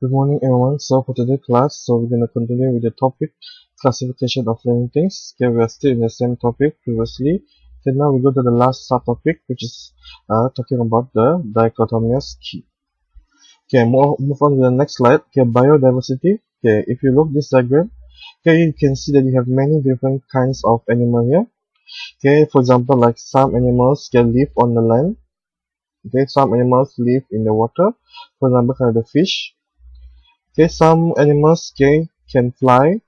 Good morning everyone. So for today's class, we're gonna continue with the topic classification of living things. Okay, we are still in the same topic previously. Okay, now we go to the last subtopic, which is talking about the dichotomous key. Okay, move on to the next slide. Okay, biodiversity. Okay, if you look this diagram, okay, you can see that you have many different kinds of animal here. Okay, for example, like some animals can live on the land. Okay, some animals live in the water. For example, kind of the fish. Okay, some animals can fly.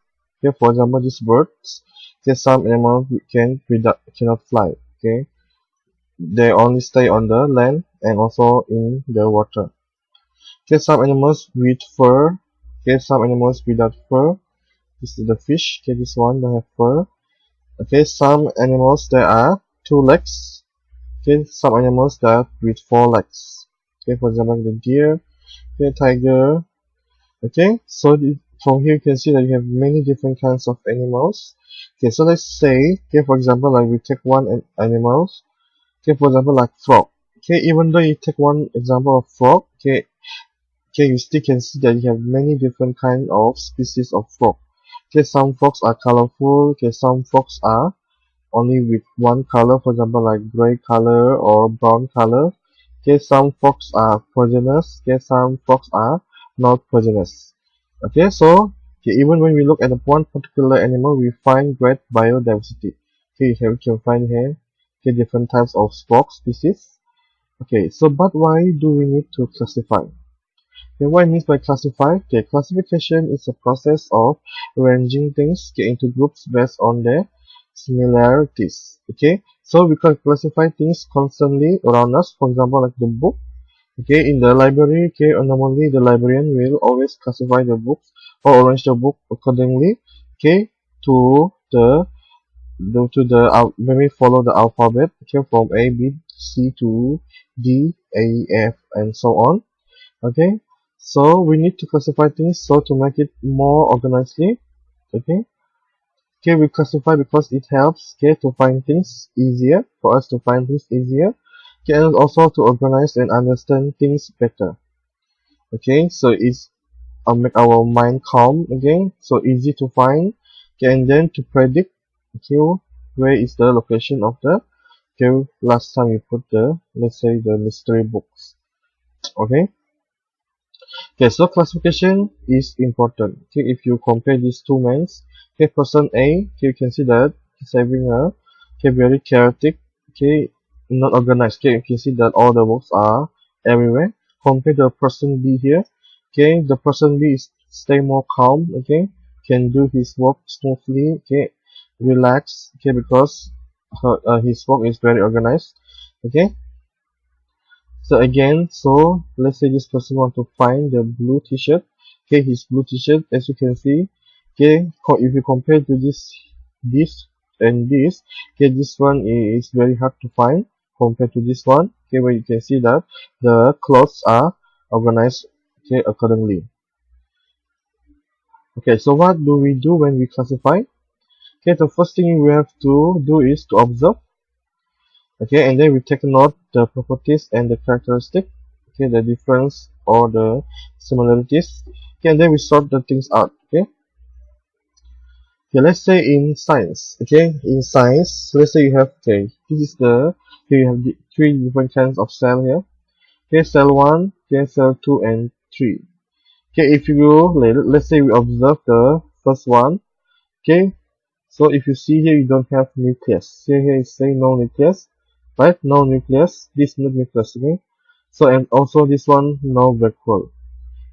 Okay, for example, these birds. Okay, some animals cannot fly. Okay, they only stay on the land and also in the water. Okay, some animals with fur. Okay, some animals without fur. This is the fish. Okay, this one they have fur. Okay, some animals there are two legs. Okay, some animals that with four legs. Okay, for example, the deer. Okay, tiger. Okay, so from here you can see that you have many different kinds of animals. Okay, so let's say, okay, for example, like we take one animal. Okay, for example, like frog. Okay, even though you take one example of frog, okay, you still can see that you have many different kind of species of frog. Okay, some frogs are colorful. Okay, some frogs are only with one color, for example, like gray color or brown color. Okay, some frogs are poisonous. Okay, some frogs are not poisonous. Okay, so okay, even when we look at one particular animal, we find great biodiversity. Okay, here we can find here okay, different types of frog species. Okay, so but why do we need to classify? Okay, what I mean by classify? Okay, classification is a process of arranging things okay, into groups based on their similarities. Okay, so we can classify things constantly around us. For example, like the book. Okay, in the library, okay, normally the librarian will always classify the books or arrange the book accordingly, okay, to when we follow the alphabet, okay, from A, B, C to D, A, F, and so on. Okay, so we need to classify things so to make it more organizedly. Okay, okay, we classify because it helps okay to find things easier for us to find things easier. Okay, and also to organize and understand things better. Okay, so it's make our mind calm again, so easy to find. Okay, and then to predict okay where is the location of the okay last time we put the let's say the mystery books. Okay, okay, so classification is important. Okay, if you compare these two men, okay, person A, okay, you can see that he's having a okay very chaotic, okay, not organized. Okay, you can see that all the books are everywhere. Compare the person B here. Okay, the person B is stay more calm. Okay, can do his work smoothly. Okay, relax. Okay, because his work is very organized. Okay, so again, so let's say this person want to find the blue t-shirt. Okay, his blue t-shirt, as you can see. Okay, if you compare to this and this, okay, this one is very hard to find compared to this one. Okay, where you can see that the clothes are organized okay accordingly. Okay, so what do we do when we classify? Okay, the first thing we have to do is to observe. Okay, and then we take note the properties and the characteristic, okay, the difference or the similarities. Okay, and then we sort the things out. Okay, okay, let's say in science. Okay, in science, let's say you have okay, this is the here you have the three different kinds of cell here. Okay, cell 1, okay, cell 2 and 3. Okay, if you go let's say we observe the first one. Okay, so if you see here you don't have nucleus. See here it say no nucleus. Right, no nucleus, this no nucleus. Okay, so and also this one no vacuole.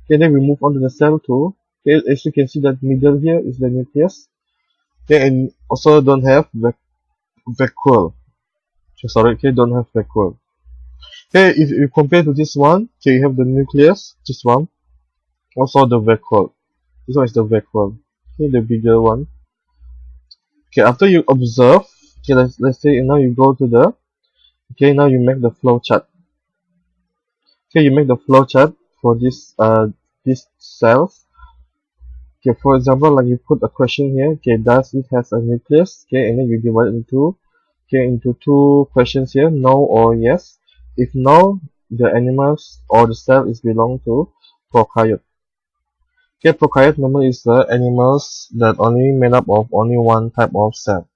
Okay, then we move on to the cell 2. Okay, as you can see that middle here is the nucleus. Okay, and also don't have vacuole. Sorry, okay, don't have vacuole. Okay, if you compare to this one, okay, you have the nucleus, this one, also the vacuole. This one is the vacuole. Okay, the bigger one. Okay, after you observe, okay, let's say now you go to the okay, now you make the flow chart. Okay, you make the flow chart for this cells. Okay, for example, like you put a question here. Okay, does it has a nucleus? Okay, and then you divide it into two questions here, no or yes. If no, the animals or the cell is belong to prokaryote. Okay, prokaryote normally is the animals that only made up of only one type of cell.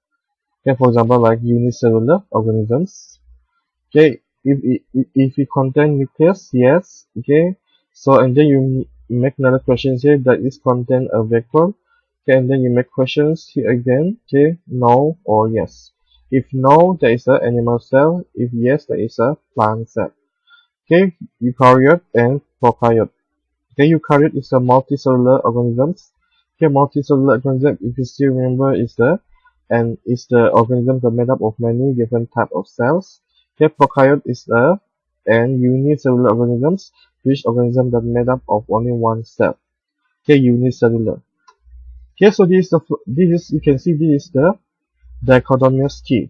Okay, for example, like unicellular organisms. Okay, if it contain nucleus, yes. Okay, so and then you make another question here that is contain a vacuole. Okay, and then you make questions here again. Okay, no or yes. If no, there is a animal cell. If yes, there is a plant cell. Okay, eukaryote and prokaryote. Okay, eukaryote is a multicellular organisms. Okay, multicellular organism, if you still remember, is the organism that made up of many different type of cells. Okay, prokaryote is and unicellular organisms, which organism that made up of only one cell. Okay, unicellular. Okay, so this is you can see this is the dichotomous key.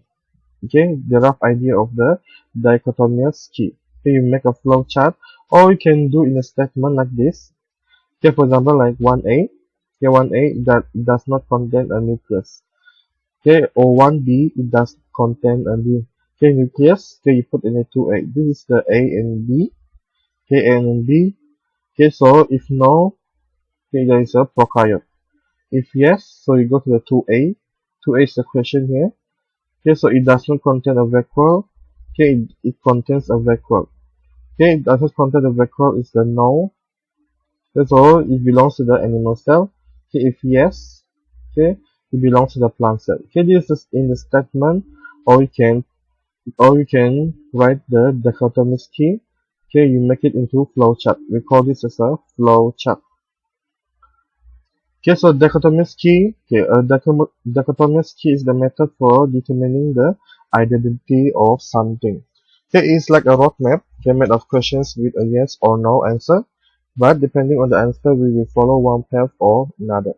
Okay, the rough idea of the dichotomous key. Okay, you make a flow chart, or you can do in a statement like this. Okay, for example, like 1A. Okay, 1A that does not contain a nucleus. Okay, or 1B it does contain a nucleus. Okay, you put in a 2A. This is the A and B. Okay, A and B. Okay, so if no, okay, there is a prokaryote. If yes, so you go to the 2A. 2A is the question here. Okay, so it does not contain a vacuole. Okay, it contains a vacuole. Okay, it does not contain a vacuole is the no. That's all. It belongs to the animal cell. Okay, if yes, okay, it belongs to the plant cell. Okay, this is in the statement, or you can write the dichotomous key. Okay, you make it into flowchart. We call this as a flowchart. Okay, so dichotomous key. Okay, a dichotomous key is the method for determining the identity of something. Okay, it's like a roadmap. Okay, made of questions with a yes or no answer. But depending on the answer, we will follow one path or another.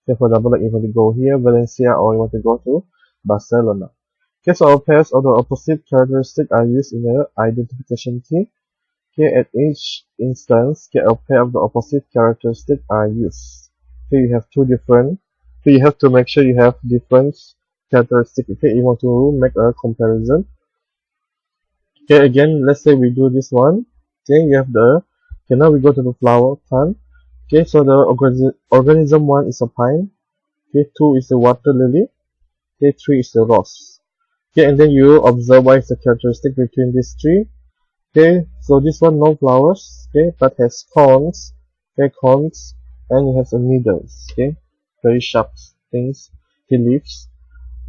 Okay, for example, like you want to go here, Valencia, or you want to go to Barcelona. Okay, so pairs of the opposite characteristic are used in the identification key. Okay, at each instance, okay, a pair of the opposite characteristic are used. Okay, you have two different. Okay, you have to make sure you have different characteristics. Okay, you want to make a comparison. Okay, again, let's say we do this one. Okay, you have okay, now we go to the flower plant. Okay, so the organism 1 is a pine. Okay, 2 is the water lily. Okay, 3 is the rose. Okay, and then you observe what is the characteristic between these three. Okay, so this one no flowers. Okay, but has cones. Okay, cones, and it has a needles. Okay, very sharp things. Okay, leaves.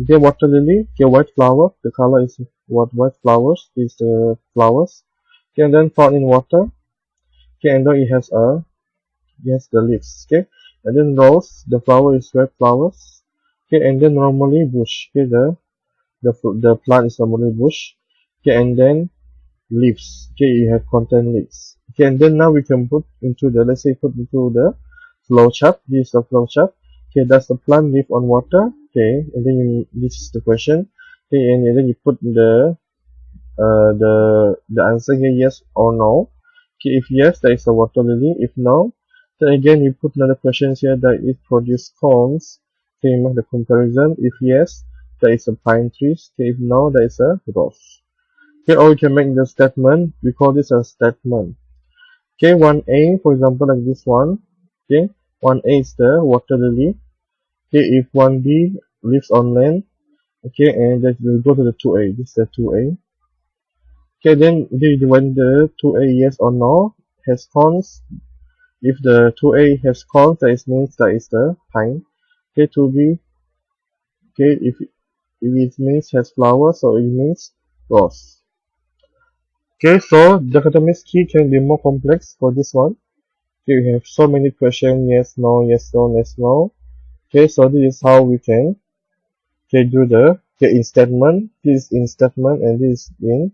Okay, water lily. Okay, white flower. The color is what white flowers. Is the flowers. Okay, and then found in water. Okay, and then it has the leaves. Okay, and then rose. The flower is red flowers. Okay, and then normally bush. Okay, the plant is normally bush. Okay, and then leaves. Okay, you have content leaves. Okay, and then now we can put into the flow chart. This is the flow chart. Okay, does the plant live on water? Okay, and then this is the question. Okay, and then you put the answer here, yes or no. Okay, if yes, there is a water lily. If no, then again you put another question here that it produces cones. Okay, you make the comparison. If yes, there is a pine tree. Okay, if no, there is a rose. Okay, or you can make the statement. We call this a statement. Okay, 1A, for example, like this one. Okay, 1A is the water lily. Okay, if 1B lives on land. Okay, and then we'll go to the 2A. This is the 2A. Okay, then when the 2A yes or no has cons. If the 2A has cons, that means that is the pine. Okay, 2B. Okay, if it means has flowers, so it means rose. Okay, so dichotomous key can be more complex for this one. Okay, we have so many questions, yes, no, yes, no, yes, no. Okay, so this is how we can do in statement. This is in statement, and this is in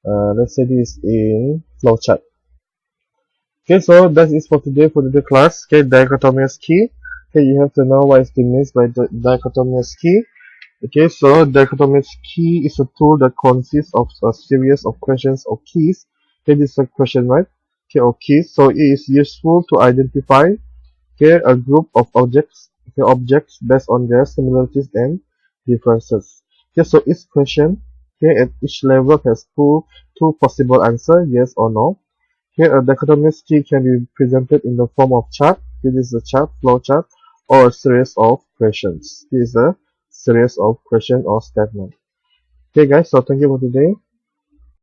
let's say this is in flowchart. Okay, so that is for today for the class. Okay, dichotomous key. Okay, you have to know what is the means by the dichotomous key. Okay, so dichotomous key is a tool that consists of a series of questions or keys. Okay, this is a question, right? Okay, or keys. So it is useful to identify a group of objects based on their similarities and differences. Okay, so each question at each level has two possible answers, yes or no. Here, a dichotomous key can be presented in the form of chart. This is a chart, flow chart, or a series of questions. This is a series of question or statement. Okay guys, so thank you for today.